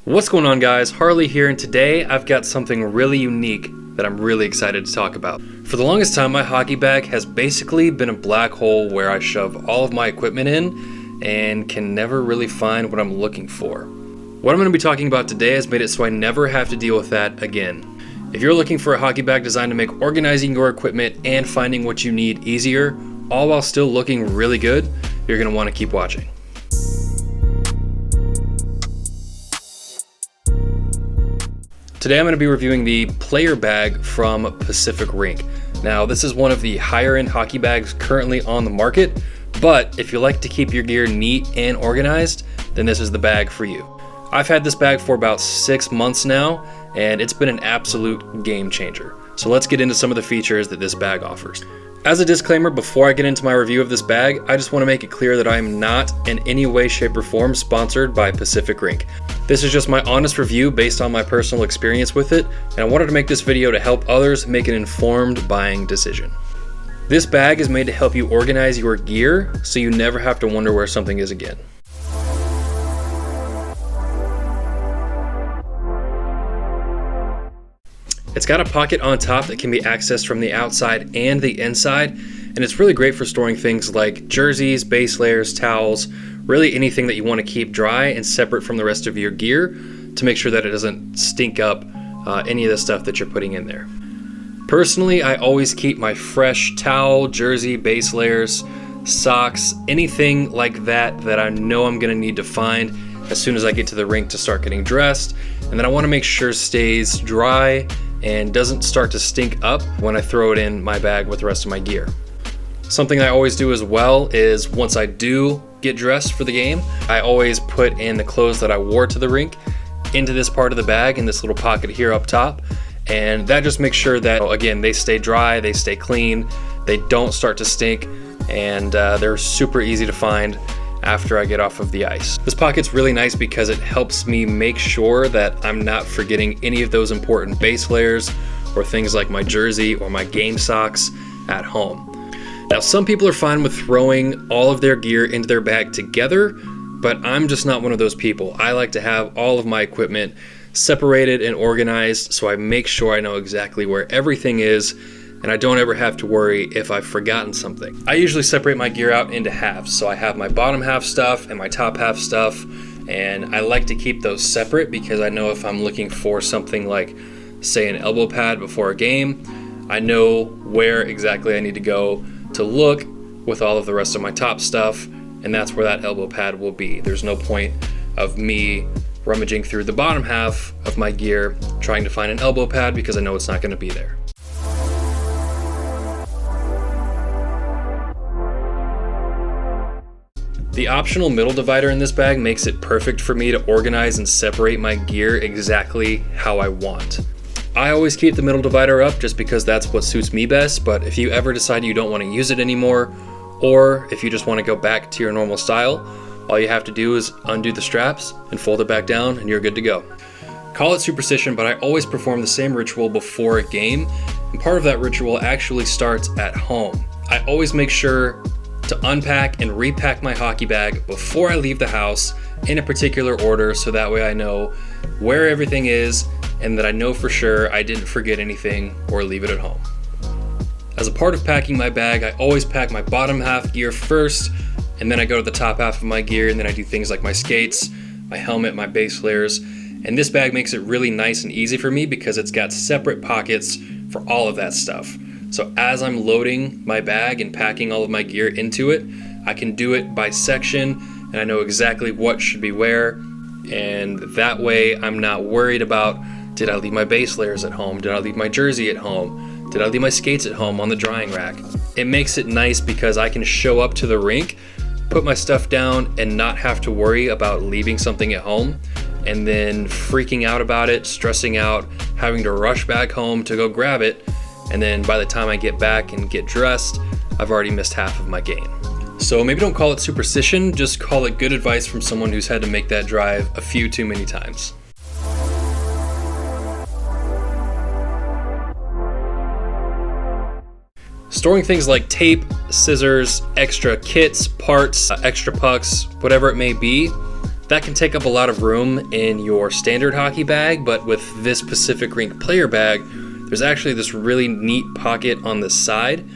What's going on, guys? Harley here, and today I've got something really unique that I'm really excited to talk about. For the longest time, my hockey bag has basically been a black hole where I shove all of my equipment in and can never really find what I'm looking for. What I'm going to be talking about today has made it so I never have to deal with that again. If you're looking for a hockey bag designed to make organizing your equipment and finding what you need easier, all while still looking really good, you're going to want to keep watching. Today I'm going to be reviewing the player bag from Rink. Now, this is one of the higher end hockey bags currently on the market, but if you like to keep your gear neat and organized, then this is the bag for you. I've had this bag for about 6 months now, and it's been an absolute game changer. So let's get into some of the features that this bag offers. As a disclaimer, before I get into my review of this bag, I just want to make it clear that I am not in any way, shape, or form sponsored by Rink. This is just my honest review based on my personal experience with it, and I wanted to make this video to help others make an informed buying decision. This bag is made to help you organize your gear so you never have to wonder where something is again. It's got a pocket on top that can be accessed from the outside and the inside, and it's really great for storing things like jerseys, base layers, towels, really anything that you want to keep dry and separate from the rest of your gear to make sure that it doesn't stink up any of the stuff that you're putting in there. Personally, I always keep my fresh towel, jersey, base layers, socks, anything like that that I know I'm going to need to find as soon as I get to the rink to start getting dressed, and then I want to make sure it stays dry and doesn't start to stink up when I throw it in my bag with the rest of my gear. Something I always do as well is once I do get dressed for the game, I always put in the clothes that I wore to the rink into this part of the bag in this little pocket here up top, and that just makes sure that, again, they stay dry, they stay clean, they don't start to stink, and they're super easy to find after I get off of the ice. This pocket's really nice because it helps me make sure that I'm not forgetting any of those important base layers or things like my jersey or my game socks at home. Now, some people are fine with throwing all of their gear into their bag together, but I'm just not one of those people. I like to have all of my equipment separated and organized so I make sure I know exactly where everything is, and I don't ever have to worry if I've forgotten something. I usually separate my gear out into halves, so I have my bottom half stuff and my top half stuff, and I like to keep those separate because I know if I'm looking for something like, say, an elbow pad before a game, I know where exactly I need to go to look with all of the rest of my top stuff, and that's where that elbow pad will be. There's no point of me rummaging through the bottom half of my gear trying to find an elbow pad because I know it's not going to be there. The optional middle divider in this bag makes it perfect for me to organize and separate my gear exactly how I want. I always keep the middle divider up just because that's what suits me best, but if you ever decide you don't want to use it anymore, or if you just want to go back to your normal style, all you have to do is undo the straps and fold it back down and you're good to go. Call it superstition, but I always perform the same ritual before a game, and part of that ritual actually starts at home. I always make sure to unpack and repack my hockey bag before I leave the house in a particular order, so that way I know where everything is and that I know for sure I didn't forget anything or leave it at home. As a part of packing my bag, I always pack my bottom half gear first, and then I go to the top half of my gear, and then I do things like my skates, my helmet, my base layers, and this bag makes it really nice and easy for me because it's got separate pockets for all of that stuff. So as I'm loading my bag and packing all of my gear into it, I can do it by section, and I know exactly what should be where, and that way I'm not worried about, did I leave my base layers at home? Did I leave my jersey at home? Did I leave my skates at home on the drying rack? It makes it nice because I can show up to the rink, put my stuff down, and not have to worry about leaving something at home, and then freaking out about it, stressing out, having to rush back home to go grab it, and then by the time I get back and get dressed, I've already missed half of my game. So maybe don't call it superstition, just call it good advice from someone who's had to make that drive a few too many times. Storing things like tape, scissors, extra kits, parts, extra pucks, whatever it may be, That can take up a lot of room in your standard hockey bag, but with this Pacific Rink player bag, there's actually this really neat pocket on the side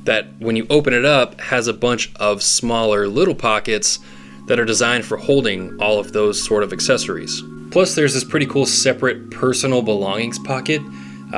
that when you open it up has a bunch of smaller little pockets that are designed for holding all of those sort of accessories. Plus there's this pretty cool separate personal belongings pocket,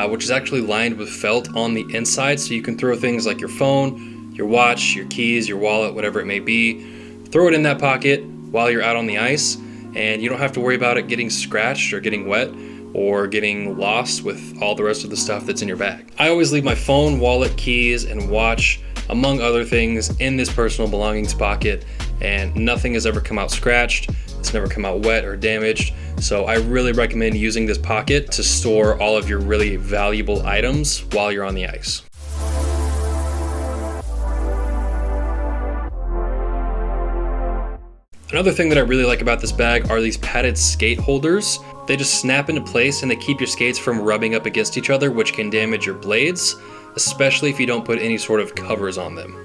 which is actually lined with felt on the inside, so you can throw things like your phone, your watch, your keys, your wallet, whatever it may be. Throw it in that pocket while you're out on the ice, and you don't have to worry about it getting scratched or getting wet or getting lost with all the rest of the stuff that's in your bag. I always leave my phone, wallet, keys, and watch, among other things, in this personal belongings pocket, and nothing has ever come out scratched. It's never come out wet or damaged. So I really recommend using this pocket to store all of your really valuable items while you're on the ice. Another thing that I really like about this bag are these padded skate holders. They just snap into place and they keep your skates from rubbing up against each other, which can damage your blades, especially if you don't put any sort of covers on them.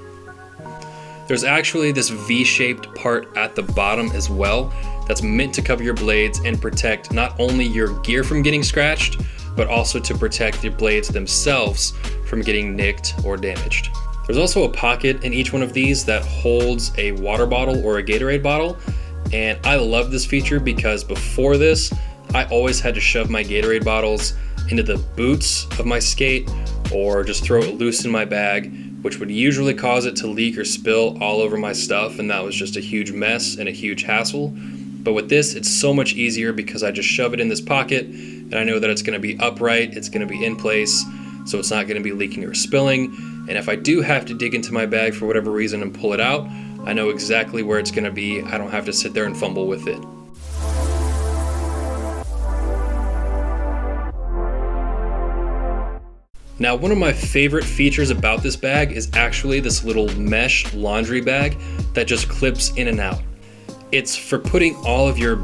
There's actually this V-shaped part at the bottom as well that's meant to cover your blades and protect not only your gear from getting scratched, but also to protect your blades themselves from getting nicked or damaged. There's also a pocket in each one of these that holds a water bottle or a Gatorade bottle, and I love this feature because before this, I always had to shove my Gatorade bottles into the boots of my skate or just throw it loose in my bag, which would usually cause it to leak or spill all over my stuff, and that was just a huge mess and a huge hassle. But with this, it's so much easier because I just shove it in this pocket and I know that it's going to be upright, it's going to be in place, so it's not going to be leaking or spilling. And if I do have to dig into my bag for whatever reason and pull it out, I know exactly where it's going to be. I don't have to sit there and fumble with it. Now, one of my favorite features about this bag is actually this little mesh laundry bag that just clips in and out. It's for putting all of your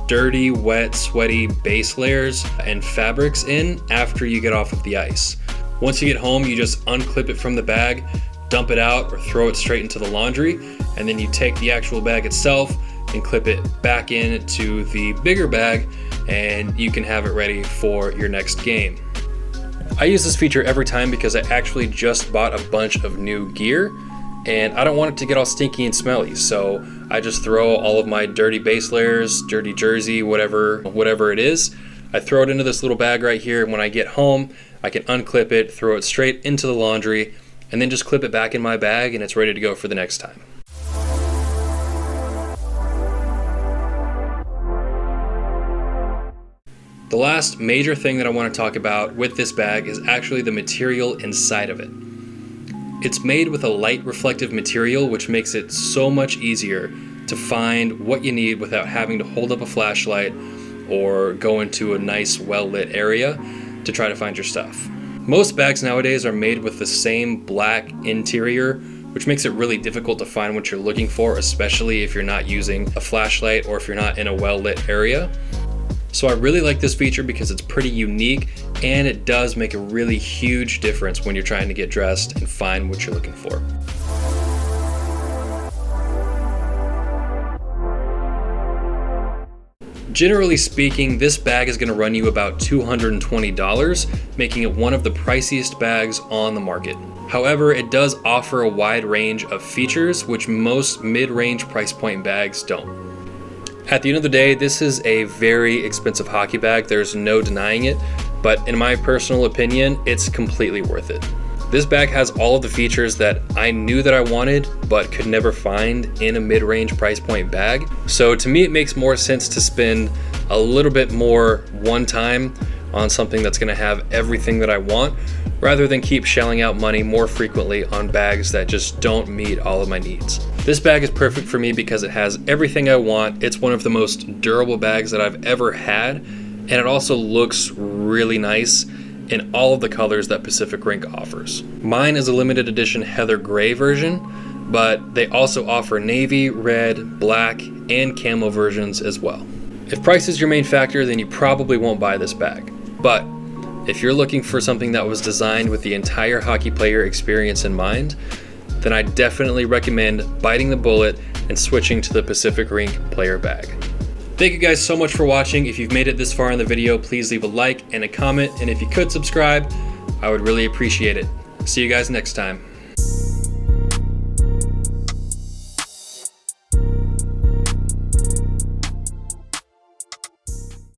dirty, wet, sweaty base layers and fabrics in after you get off of the ice. Once you get home, you just unclip it from the bag, dump it out, or throw it straight into the laundry, and then you take the actual bag itself and clip it back into the bigger bag, and you can have it ready for your next game. I use this feature every time because I actually just bought a bunch of new gear, and I don't want it to get all stinky and smelly, so I just throw all of my dirty base layers, dirty jersey, whatever it is, I throw it into this little bag right here, and when I get home, I can unclip it, throw it straight into the laundry, and then just clip it back in my bag, and it's ready to go for the next time. The last major thing that I want to talk about with this bag is actually the material inside of it. It's made with a light reflective material, which makes it so much easier to find what you need without having to hold up a flashlight or go into a nice well-lit area to try to find your stuff. Most bags nowadays are made with the same black interior, which makes it really difficult to find what you're looking for, especially if you're not using a flashlight or if you're not in a well-lit area. So I really like this feature because it's pretty unique and it does make a really huge difference when you're trying to get dressed and find what you're looking for. Generally speaking, this bag is going to run you about $220, making it one of the priciest bags on the market. However, it does offer a wide range of features, which most mid-range price point bags don't. At the end of the day, this is a very expensive hockey bag, there's no denying it, but in my personal opinion, it's completely worth it. This bag has all of the features that I knew that I wanted, but could never find in a mid-range price point bag. So to me, it makes more sense to spend a little bit more one time on something that's gonna have everything that I want, rather than keep shelling out money more frequently on bags that just don't meet all of my needs. This bag is perfect for me because it has everything I want. It's one of the most durable bags that I've ever had, and it also looks really nice in all of the colors that Pacific Rink offers. Mine is a limited edition heather gray version, but they also offer navy, red, black, and camo versions as well. If price is your main factor, then you probably won't buy this bag. But if you're looking for something that was designed with the entire hockey player experience in mind, then I definitely recommend biting the bullet and switching to the Pacific Rink player bag. Thank you guys so much for watching. If you've made it this far in the video, please leave a like and a comment, and if you could subscribe, I would really appreciate it. See you guys next time.